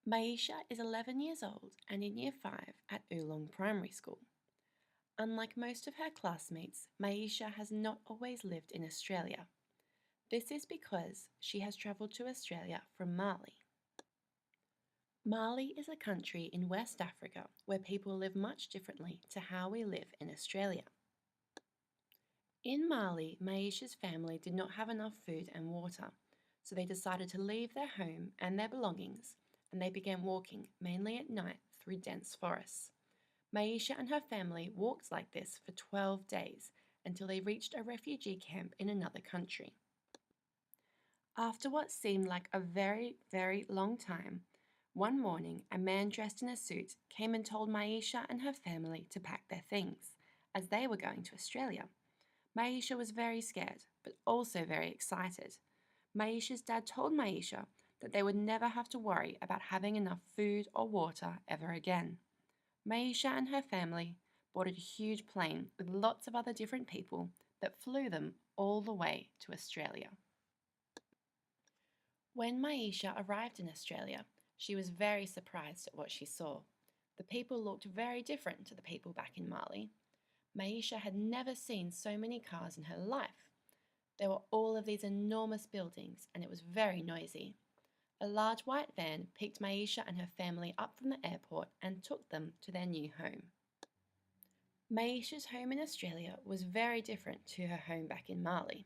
Maisha is 11 years old and in Year 5 at Oolong Primary School. Unlike most of her classmates, Maisha has not always lived in Australia. This is because she has travelled to Australia from Mali. Mali is a country in West Africa where people live much differently to how we live in Australia. In Mali, Maisha's family did not have enough food and water, so they decided to leave their home and their belongings, and they began walking, mainly at night, through dense forests. Maisha and her family walked like this for 12 days until they reached a refugee camp in another country. After what seemed like a very, very long time, one morning a man dressed in a suit came and told Maisha and her family to pack their things, as they were going to Australia. Maisha was very scared, but also very excited. Maisha's dad told Maisha that they would never have to worry about having enough food or water ever again. Maisha and her family boarded a huge plane with lots of other different people that flew them all the way to Australia. When Maisha arrived in Australia, she was very surprised at what she saw. The people looked very different to the people back in Mali. Maisha had never seen so many cars in her life. There were all of these enormous buildings and it was very noisy. A large white van picked Maisha and her family up from the airport and took them to their new home. Maisha's home in Australia was very different to her home back in Mali.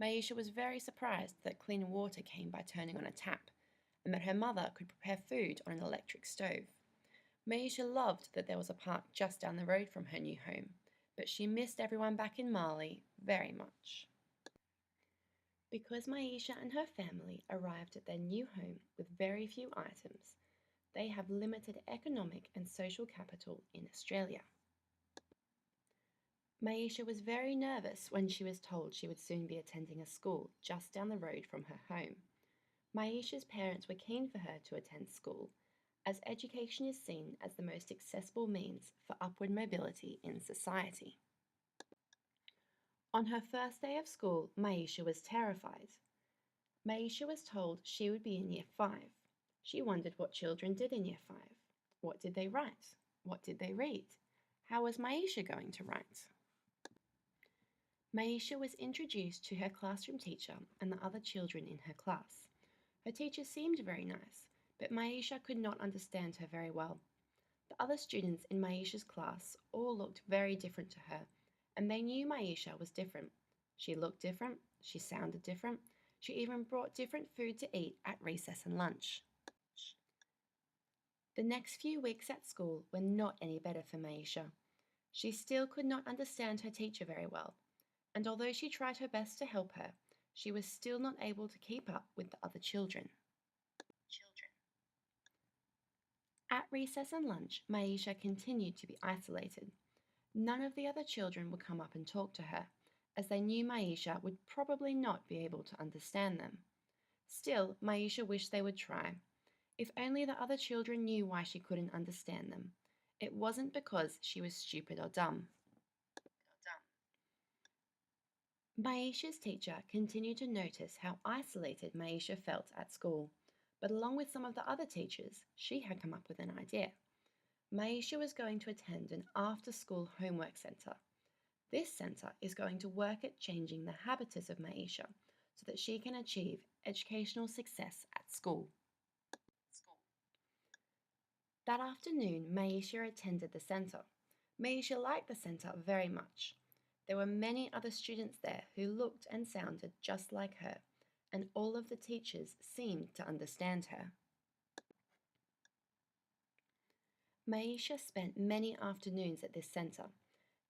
Maisha was very surprised that clean water came by turning on a tap, and that her mother could prepare food on an electric stove. Maisha loved that there was a park just down the road from her new home, but she missed everyone back in Mali very much. Because Maisha and her family arrived at their new home with very few items, they have limited economic and social capital in Australia. Maisha was very nervous when she was told she would soon be attending a school just down the road from her home. Maisha's parents were keen for her to attend school, as education is seen as the most accessible means for upward mobility in society. On her first day of school, Maisha was terrified. Maisha was told she would be in Year 5. She wondered what children did in Year 5. What did they write? What did they read? How was Maisha going to write? Maisha was introduced to her classroom teacher and the other children in her class. Her teacher seemed very nice, but Maisha could not understand her very well. The other students in Maisha's class all looked very different to her, and they knew Maisha was different. She looked different, she sounded different, she even brought different food to eat at recess and lunch. The next few weeks at school were not any better for Maisha. She still could not understand her teacher very well, and although she tried her best to help her, she was still not able to keep up with the other children. At recess and lunch, Maisha continued to be isolated. None of the other children would come up and talk to her, as they knew Maisha would probably not be able to understand them. Still, Maisha wished they would try. If only the other children knew why she couldn't understand them. It wasn't because she was stupid or dumb. Maisha's teacher continued to notice how isolated Maisha felt at school, but along with some of the other teachers, she had come up with an idea. Maisha was going to attend an after-school homework centre. This centre is going to work at changing the habitus of Maisha so that she can achieve educational success at school. That afternoon, Maisha attended the centre. Maisha liked the centre very much. There were many other students there who looked and sounded just like her, and all of the teachers seemed to understand her. Maisha spent many afternoons at this centre.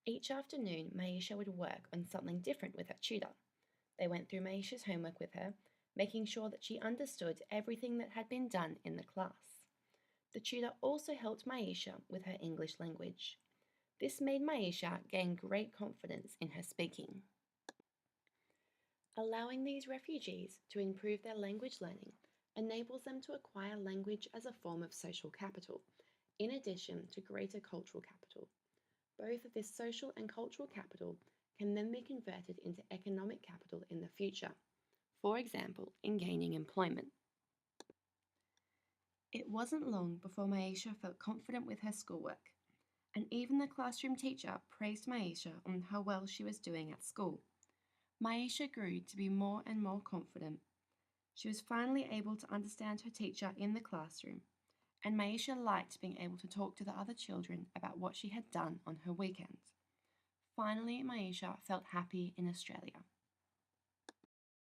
Each afternoon, Maisha would work on something different with her tutor. They went through Maisha's homework with her, making sure that she understood everything that had been done in the class. The tutor also helped Maisha with her English language. This made Maisha gain great confidence in her speaking. Allowing these refugees to improve their language learning enables them to acquire language as a form of social capital, in addition to greater cultural capital. Both of this social and cultural capital can then be converted into economic capital in the future, for example, in gaining employment. It wasn't long before Maisha felt confident with her schoolwork, and even the classroom teacher praised Maisha on how well she was doing at school. Maisha grew to be more and more confident. She was finally able to understand her teacher in the classroom, and Maisha liked being able to talk to the other children about what she had done on her weekends. Finally, Maisha felt happy in Australia.